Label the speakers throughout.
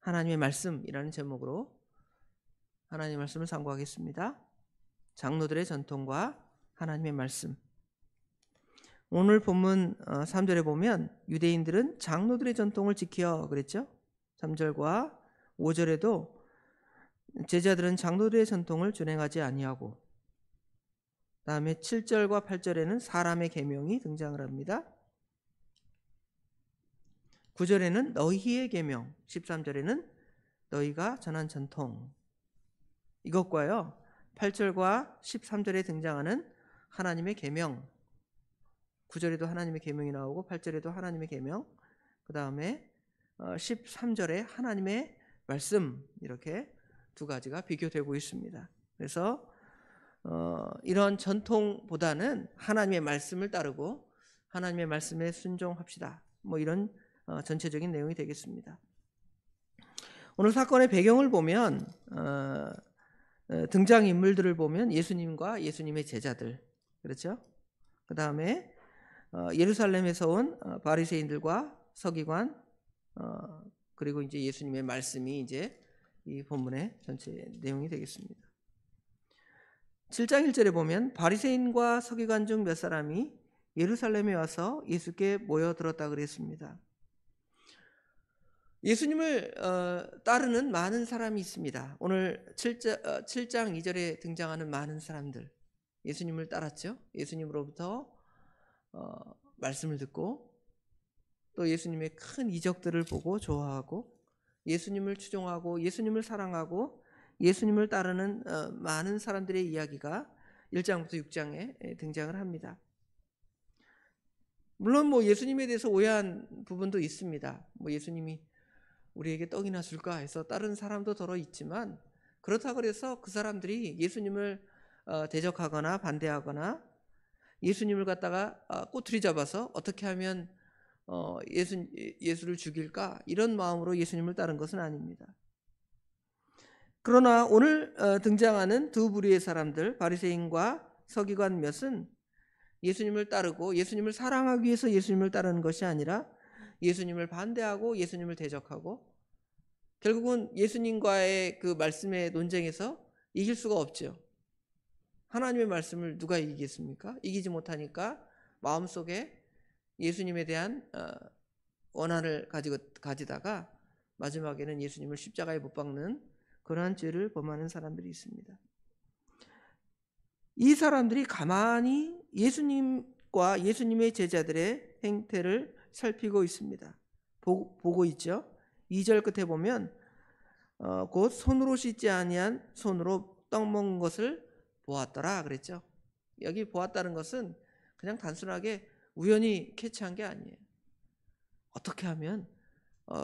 Speaker 1: 하나님의 말씀이라는 제목으로 하나님의 말씀을 상고하겠습니다. 장로들의 전통과 하나님의 말씀. 오늘 본문 3절에 보면 유대인들은 장로들의 전통을 지켜 그랬죠. 3절과 5절에도 제자들은 장로들의 전통을 준행하지 아니하고, 다음에 7절과 8절에는 사람의 계명이 등장을 합니다. 9절에는 너희의 계명, 13절에는 너희가 전한 전통. 이것과요 8절과 13절에 등장하는 하나님의 계명, 9절에도 하나님의 계명이 나오고 8절에도 하나님의 계명, 그 다음에 13절에 하나님의 말씀, 이렇게 두 가지가 비교되고 있습니다. 그래서 이런 전통보다는 하나님의 말씀을 따르고 하나님의 말씀에 순종합시다, 뭐 이런 전체적인 내용이 되겠습니다. 오늘 사건의 배경을 보면 등장인물들을 보면 예수님과 예수님의 제자들, 그렇죠? 그 다음에 예루살렘에서 온 바리새인들과 서기관, 그리고 이제 예수님의 말씀이 이제 이 본문의 전체 내용이 되겠습니다. 7장 1절에 보면 바리새인과 서기관 중 몇 사람이 예루살렘에 와서 예수께 모여들었다 그랬습니다. 예수님을 따르는 많은 사람이 있습니다. 오늘 7장 2절에 등장하는 많은 사람들, 예수님을 따랐죠. 예수님으로부터 말씀을 듣고 또 예수님의 큰 이적들을 보고 좋아하고 예수님을 추종하고 예수님을 사랑하고 예수님을 따르는 많은 사람들의 이야기가 1장부터 6장에 등장을 합니다. 물론 뭐 예수님에 대해서 오해한 부분도 있습니다. 뭐 예수님이 우리에게 떡이나 줄까 해서 다른 사람도 더러 있지만, 그렇다고 해서 그 사람들이 예수님을 대적하거나 반대하거나 예수님을 갖다가 꼬투리 잡아서 어떻게 하면 예수를 죽일까, 이런 마음으로 예수님을 따른 것은 아닙니다. 그러나 오늘 등장하는 두 부류의 사람들, 바리새인과 서기관 몇은 예수님을 따르고 예수님을 사랑하기 위해서 예수님을 따르는 것이 아니라 예수님을 반대하고 예수님을 대적하고, 결국은 예수님과의 그 말씀의 논쟁에서 이길 수가 없죠. 하나님의 말씀을 누가 이기겠습니까? 이기지 못하니까 마음속에 예수님에 대한 원한을 가지다가 마지막에는 예수님을 십자가에 못 박는 그러한 죄를 범하는 사람들이 있습니다. 이 사람들이 가만히 예수님과 예수님의 제자들의 행태를 살피고 있습니다. 보고 있죠. 2절 끝에 보면 곧 손으로 씻지 아니한 손으로 떡 먹는 것을 보았더라 그랬죠. 여기 보았다는 것은 그냥 단순하게 우연히 캐치한 게 아니에요. 어떻게 하면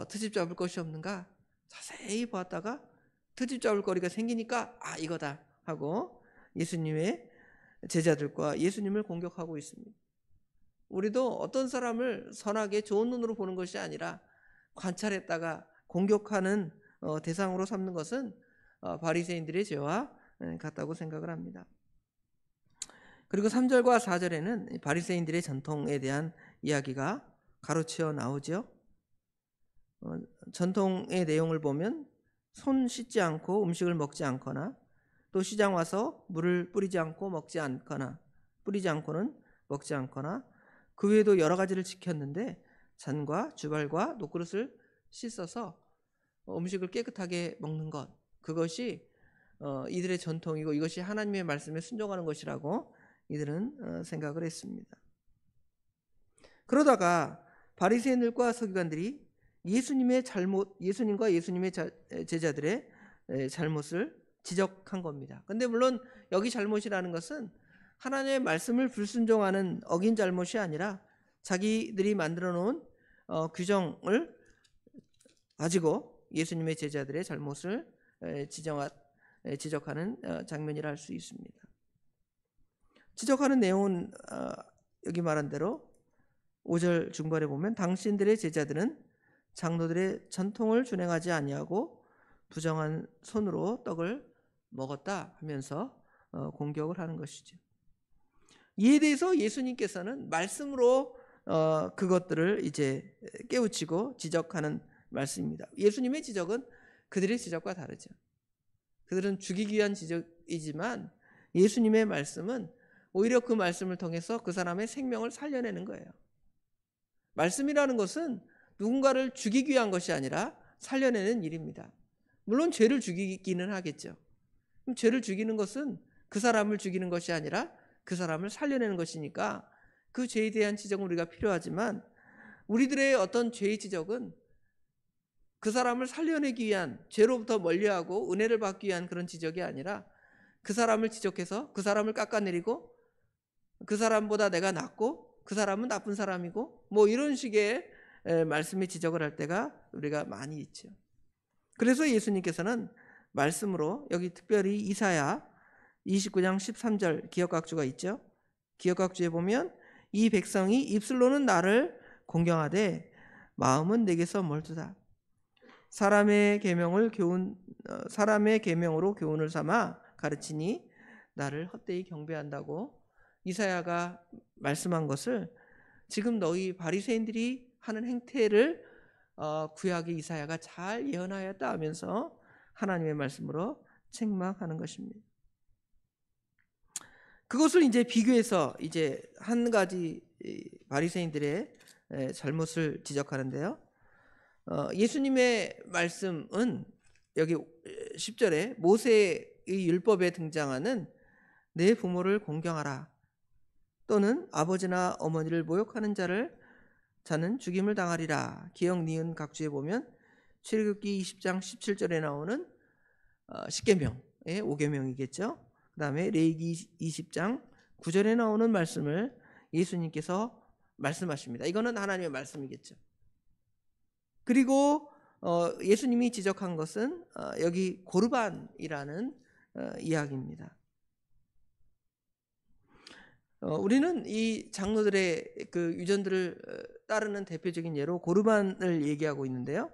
Speaker 1: 트집 잡을 것이 없는가 자세히 보았다가 트집 잡을 거리가 생기니까 이거다 하고 예수님의 제자들과 예수님을 공격하고 있습니다. 우리도 어떤 사람을 선하게 좋은 눈으로 보는 것이 아니라 관찰했다가 공격하는 대상으로 삼는 것은 바리새인들의 죄와 같다고 생각을 합니다. 그리고 3절과 4절에는 바리새인들의 전통에 대한 이야기가 가로치어 나오죠. 전통의 내용을 보면 손 씻지 않고 음식을 먹지 않거나, 또 시장 와서 물을 뿌리지 않고 먹지 않거나, 뿌리지 않고는 먹지 않거나, 그 외에도 여러 가지를 지켰는데 잔과 주발과 녹그릇을 씻어서 음식을 깨끗하게 먹는 것, 그것이 이들의 전통이고 이것이 하나님의 말씀에 순종하는 것이라고 이들은 생각을 했습니다. 그러다가 바리새인들과 서기관들이 예수님과 예수님의 제자들의 잘못을 지적한 겁니다. 근데 물론 여기 잘못이라는 것은 하나님의 말씀을 불순종하는 어긴 잘못이 아니라 자기들이 만들어 놓은 규정을 가지고 예수님의 제자들의 잘못을 지적하는 장면이라 할 수 있습니다. 지적하는 내용은 여기 말한 대로 5절 중반에 보면 당신들의 제자들은 장로들의 전통을 준행하지 아니하고 부정한 손으로 떡을 먹었다 하면서 공격을 하는 것이죠. 이에 대해서 예수님께서는 말씀으로 그것들을 이제 깨우치고 지적하는 말씀입니다. 예수님의 지적은 그들의 지적과 다르죠. 그들은 죽이기 위한 지적이지만 예수님의 말씀은 오히려 그 말씀을 통해서 그 사람의 생명을 살려내는 거예요. 말씀이라는 것은 누군가를 죽이기 위한 것이 아니라 살려내는 일입니다. 물론 죄를 죽이기는 하겠죠. 그럼 죄를 죽이는 것은 그 사람을 죽이는 것이 아니라 그 사람을 살려내는 것이니까 그 죄에 대한 지적은 우리가 필요하지만 우리들의 어떤 죄의 지적은 그 사람을 살려내기 위한, 죄로부터 멀리하고 은혜를 받기 위한 그런 지적이 아니라 그 사람을 지적해서 그 사람을 깎아내리고 그 사람보다 내가 낫고 그 사람은 나쁜 사람이고 뭐 이런 식의 말씀의 지적을 할 때가 우리가 많이 있죠. 그래서 예수님께서는 말씀으로 여기 특별히 이사야 29장 13절 기역각주가 있죠. 기역각주에 보면 이 백성이 입술로는 나를 공경하되 마음은 내게서 멀도다. 사람의 계명으로 교훈을 삼아 가르치니 나를 헛되이 경배한다고 이사야가 말씀한 것을 지금 너희 바리새인들이 하는 행태를 구약의 이사야가 잘 예언하였다 하면서 하나님의 말씀으로 책망하는 것입니다. 그것을 이제 비교해서 이제 한 가지 바리새인들의 잘못을 지적하는데요. 예수님의 말씀은 여기 10절에 모세의 율법에 등장하는 내 부모를 공경하라 또는 아버지나 어머니를 모욕하는 자는 죽임을 당하리라. 기역 니은 각주에 보면 출애굽기 20장 17절에 나오는 10계명의 5계명이겠죠. 그 다음에 레위기 20장 9절에 나오는 말씀을 예수님께서 말씀하십니다. 이거는 하나님의 말씀이겠죠. 그리고 예수님이 지적한 것은 여기 고르반이라는 이야기입니다. 우리는 이 장로들의 그 유전들을 따르는 대표적인 예로 고르반을 얘기하고 있는데요.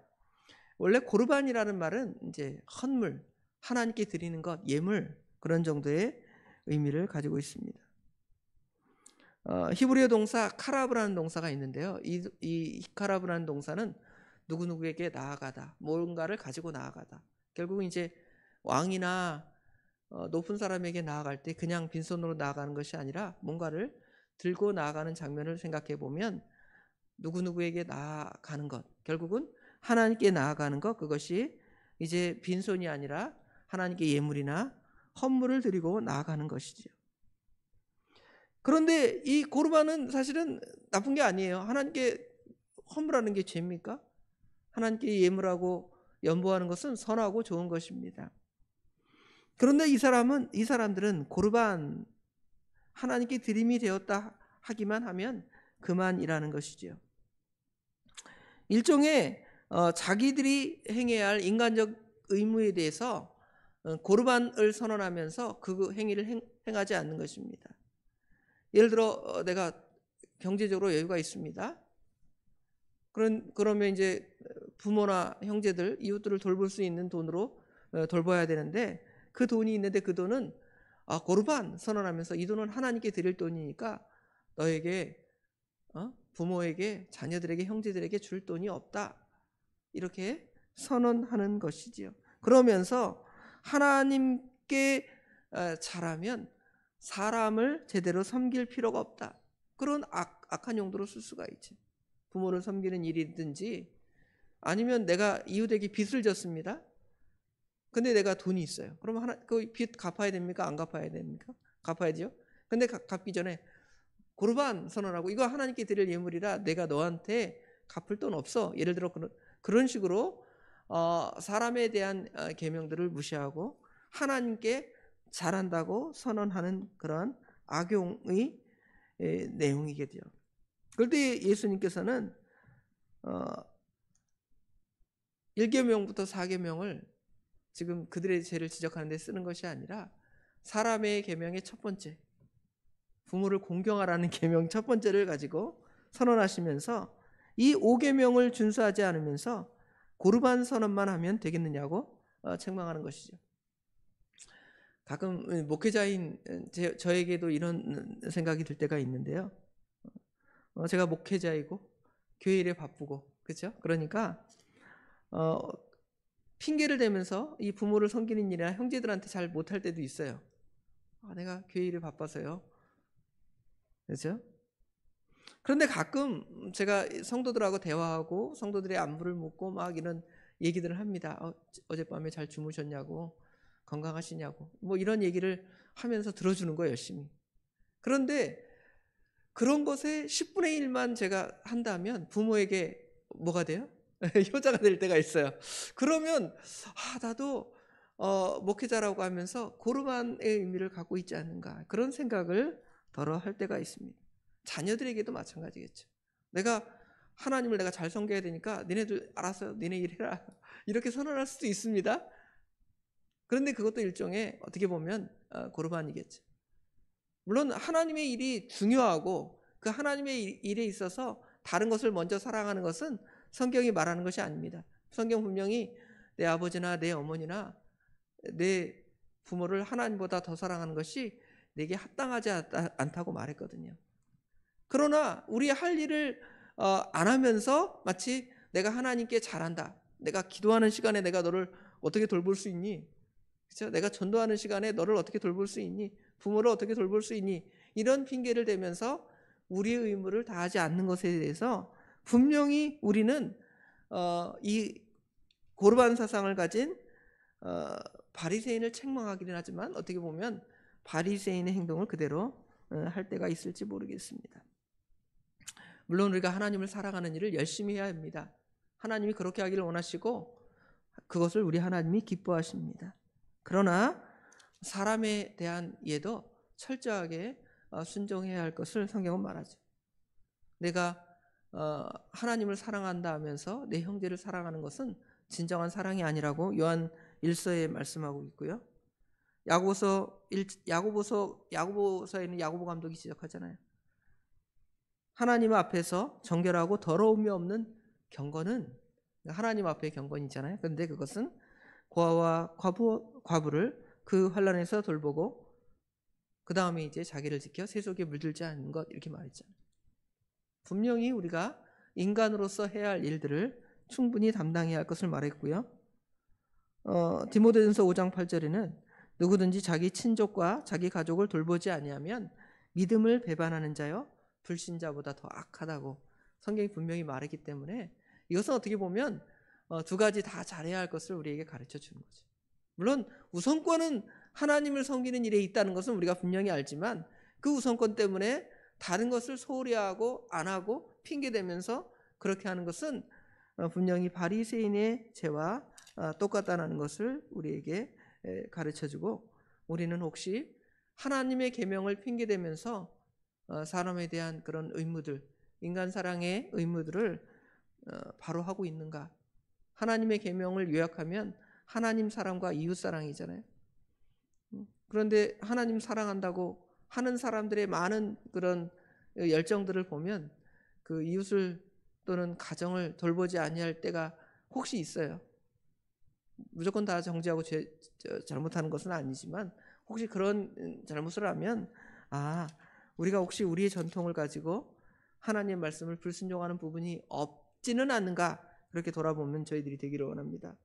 Speaker 1: 원래 고르반이라는 말은 이제 헌물, 하나님께 드리는 것, 예물 그런 정도의 의미를 가지고 있습니다. 히브리어 동사 카라브라는 동사가 있는데요. 이 카라브라는 동사는 누구누구에게 나아가다, 뭔가를 가지고 나아가다. 결국은 이제 왕이나 높은 사람에게 나아갈 때 그냥 빈손으로 나아가는 것이 아니라 뭔가를 들고 나아가는 장면을 생각해 보면 누구누구에게 나아가는 것, 결국은 하나님께 나아가는 것, 그것이 이제 빈손이 아니라 하나님께 예물이나 헌물을 드리고 나아가는 것이지요. 그런데 이 고르반은 사실은 나쁜 게 아니에요. 하나님께 헌물하는 게 죄입니까? 하나님께 예물하고 연보하는 것은 선하고 좋은 것입니다. 그런데 이 사람들은 고르반, 하나님께 드림이 되었다 하기만 하면 그만이라는 것이죠. 일종의 자기들이 행해야 할 인간적 의무에 대해서 고르반을 선언하면서 그 행위를 행하지 않는 것입니다. 예를 들어 내가 경제적으로 여유가 있습니다. 그러면 이제 부모나 형제들, 이웃들을 돌볼 수 있는 돈으로 돌봐야 되는데 그 돈이 있는데 그 돈은 고르반 선언하면서 이 돈은 하나님께 드릴 돈이니까 너에게 부모에게, 자녀들에게, 형제들에게 줄 돈이 없다. 이렇게 선언하는 것이지요. 그러면서 하나님께 잘하면 사람을 제대로 섬길 필요가 없다. 그런 악한 용도로 쓸 수가 있지. 부모를 섬기는 일이든지 아니면 내가 이웃에게 빚을 졌습니다. 근데 내가 돈이 있어요. 그러면 그 빚 갚아야 됩니까? 안 갚아야 됩니까? 갚아야죠. 근데 갚기 전에 고르반 선언하고 이거 하나님께 드릴 예물이라 내가 너한테 갚을 돈 없어. 예를 들어 그런 식으로 사람에 대한 계명들을 무시하고 하나님께 잘한다고 선언하는 그런 악용의 내용이겠죠. 그런데 예수님께서는 1계명부터 4계명을 지금 그들의 죄를 지적하는 데 쓰는 것이 아니라 사람의 계명의 첫 번째, 부모를 공경하라는 계명 첫 번째를 가지고 선언하시면서 이 5계명을 준수하지 않으면서 고르반 선언만 하면 되겠느냐고 책망하는 것이죠. 가끔 목회자인 저에게도 이런 생각이 들 때가 있는데요. 제가 목회자이고 교회 일에 바쁘고 그렇죠? 그러니까 어, 핑계를 대면서 이 부모를 섬기는 일이나 형제들한테 잘 못할 때도 있어요. 내가 교회 일이 바빠서요. 그렇죠? 그런데 가끔 제가 성도들하고 대화하고 성도들의 안부를 묻고 막 이런 얘기들을 합니다. 어젯밤에 잘 주무셨냐고, 건강하시냐고, 뭐 이런 얘기를 하면서 들어주는 거예요, 열심히. 그런데 그런 것에 10분의 1만 제가 한다면 부모에게 뭐가 돼요? 효자가 될 때가 있어요. 그러면 나도 목회자라고 하면서 고르반의 의미를 갖고 있지 않는가, 그런 생각을 덜어 할 때가 있습니다. 자녀들에게도 마찬가지겠죠. 하나님을 내가 잘 섬겨야 되니까 니네들 알아서 니네 일 해라, 이렇게 선언할 수도 있습니다. 그런데 그것도 일종의 어떻게 보면 고르반이겠죠. 물론 하나님의 일이 중요하고 그 하나님의 일에 있어서 다른 것을 먼저 사랑하는 것은 성경이 말하는 것이 아닙니다. 성경 분명히 내 아버지나 내 어머니나 내 부모를 하나님보다 더 사랑하는 것이 내게 합당하지 않다고 말했거든요. 그러나 우리 할 일을 안 하면서 마치 내가 하나님께 잘한다, 내가 기도하는 시간에 내가 너를 어떻게 돌볼 수 있니, 그렇죠? 내가 전도하는 시간에 너를 어떻게 돌볼 수 있니, 부모를 어떻게 돌볼 수 있니, 이런 핑계를 대면서 우리의 의무를 다하지 않는 것에 대해서 분명히 우리는 이 고르반 사상을 가진 바리새인을 책망하기는 하지만 어떻게 보면 바리새인의 행동을 그대로 할 때가 있을지 모르겠습니다. 물론 우리가 하나님을 사랑하는 일을 열심히 해야 합니다. 하나님이 그렇게 하기를 원하시고 그것을 우리 하나님이 기뻐하십니다. 그러나 사람에 대한 예도 철저하게 순종해야 할 것을 성경은 말하죠. 내가 하나님을 사랑한다 하면서 내 형제를 사랑하는 것은 진정한 사랑이 아니라고 요한 1서에 말씀하고 있고요. 야고보서에는 야고보 감독이 지적하잖아요. 하나님 앞에서 정결하고 더러움이 없는 경건은 하나님 앞의 경건이잖아요. 그런데 그것은 고아와 과부를 그 환난에서 돌보고 그 다음에 이제 자기를 지켜 세속에 물들지 않는 것, 이렇게 말했잖아요. 분명히 우리가 인간으로서 해야 할 일들을 충분히 담당해야 할 것을 말했고요. 디모데전서 5장 8절에는 누구든지 자기 친족과 자기 가족을 돌보지 아니하면 믿음을 배반하는 자여 불신자보다 더 악하다고 성경이 분명히 말했기 때문에 이것은 어떻게 보면 두 가지 다 잘해야 할 것을 우리에게 가르쳐 주는 거죠. 물론 우선권은 하나님을 섬기는 일에 있다는 것은 우리가 분명히 알지만 그 우선권 때문에 다른 것을 소홀히 하고 안 하고 핑계대면서 그렇게 하는 것은 분명히 바리새인의 죄와 똑같다는 것을 우리에게 가르쳐주고, 우리는 혹시 하나님의 계명을 핑계대면서 사람에 대한 그런 의무들, 인간 사랑의 의무들을 바로 하고 있는가? 하나님의 계명을 요약하면 하나님 사랑과 이웃 사랑이잖아요. 그런데 하나님 사랑한다고 하는 사람들의 많은 그런 열정들을 보면 그 이웃을 또는 가정을 돌보지 아니할 때가 혹시 있어요. 무조건 다 정죄하고 잘못하는 것은 아니지만 혹시 그런 잘못을 하면 우리가 혹시 우리의 전통을 가지고 하나님의 말씀을 불순종하는 부분이 없지는 않는가, 그렇게 돌아보면 저희들이 되기를 원합니다.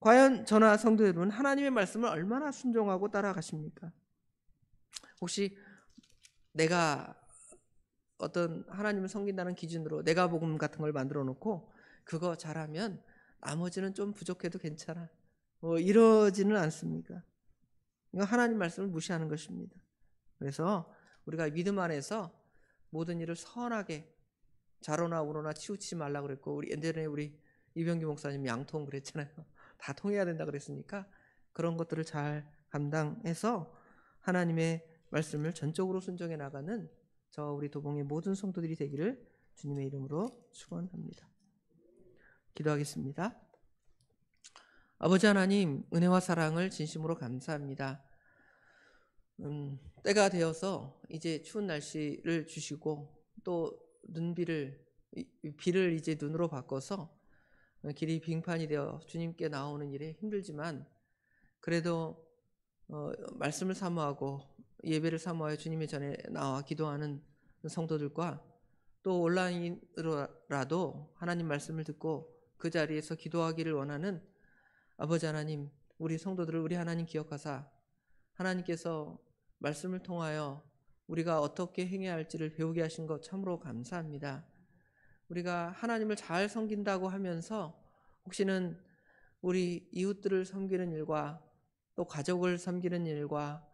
Speaker 1: 과연 저나 성도 여러분, 하나님의 말씀을 얼마나 순종하고 따라가십니까? 혹시 내가 어떤 하나님을 섬긴다는 기준으로 내가 복음 같은 걸 만들어 놓고 그거 잘하면 나머지는 좀 부족해도 괜찮아, 이러지는 않습니까? 이거 하나님 말씀을 무시하는 것입니다. 그래서 우리가 믿음 안에서 모든 일을 선하게 자로나 우로나 치우치지 말라고 그랬고, 우리 예전에 우리 이병규 목사님 양통 그랬잖아요. 다 통해야 된다 그랬으니까 그런 것들을 잘 감당해서 하나님의 말씀을 전적으로 순종해 나가는 우리 도봉의 모든 성도들이 되기를 주님의 이름으로 축원합니다. 기도하겠습니다. 아버지 하나님, 은혜와 사랑을 진심으로 감사합니다. 때가 되어서 이제 추운 날씨를 주시고 또 비를 이제 눈으로 바꿔서 길이 빙판이 되어 주님께 나오는 일에 힘들지만 그래도 말씀을 사모하고 예배를 사모하여 주님의 전에 나와 기도하는 성도들과 또 온라인으로라도 하나님 말씀을 듣고 그 자리에서 기도하기를 원하는 아버지 하나님, 우리 성도들을 우리 하나님 기억하사 하나님께서 말씀을 통하여 우리가 어떻게 행해야 할지를 배우게 하신 것 참으로 감사합니다. 우리가 하나님을 잘 섬긴다고 하면서 혹시는 우리 이웃들을 섬기는 일과 또 가족을 섬기는 일과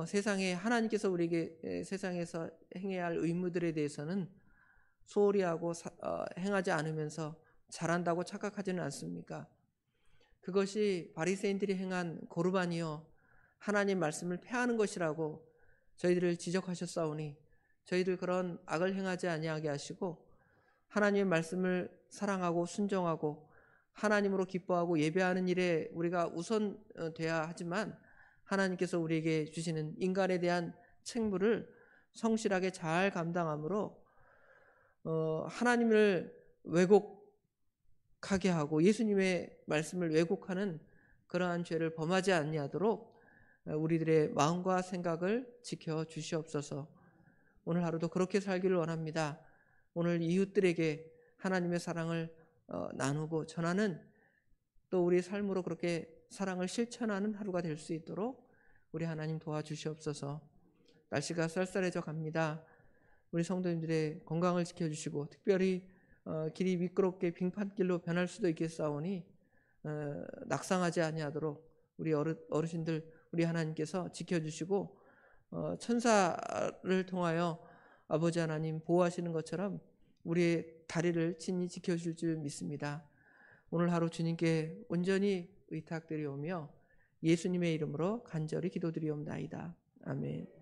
Speaker 1: 세상에 하나님께서 우리에게 세상에서 행해야 할 의무들에 대해서는 소홀히 하고 행하지 않으면서 잘한다고 착각하지는 않습니까? 그것이 바리새인들이 행한 고르반이요 하나님 말씀을 폐하는 것이라고 저희들을 지적하셨사오니 저희들 그런 악을 행하지 아니하게 하시고 하나님의 말씀을 사랑하고 순종하고 하나님으로 기뻐하고 예배하는 일에 우리가 우선 돼야 하지만 하나님께서 우리에게 주시는 인간에 대한 책무를 성실하게 잘 감당함으로 하나님을 왜곡하게 하고 예수님의 말씀을 왜곡하는 그러한 죄를 범하지 아니하도록 우리들의 마음과 생각을 지켜 주시옵소서. 오늘 하루도 그렇게 살기를 원합니다. 오늘 이웃들에게 하나님의 사랑을 나누고 전하는 또 우리 삶으로 그렇게 사랑을 실천하는 하루가 될 수 있도록 우리 하나님 도와주시옵소서. 날씨가 쌀쌀해져 갑니다. 우리 성도님들의 건강을 지켜주시고 특별히 길이 미끄럽게 빙판길로 변할 수도 있겠사오니 낙상하지 아니하도록 우리 어르신들 우리 하나님께서 지켜주시고 천사를 통하여 아버지 하나님 보호하시는 것처럼 우리의 다리를 친히 지켜주실 줄 믿습니다. 오늘 하루 주님께 온전히 의탁드리오며 예수님의 이름으로 간절히 기도드리옵나이다. 아멘.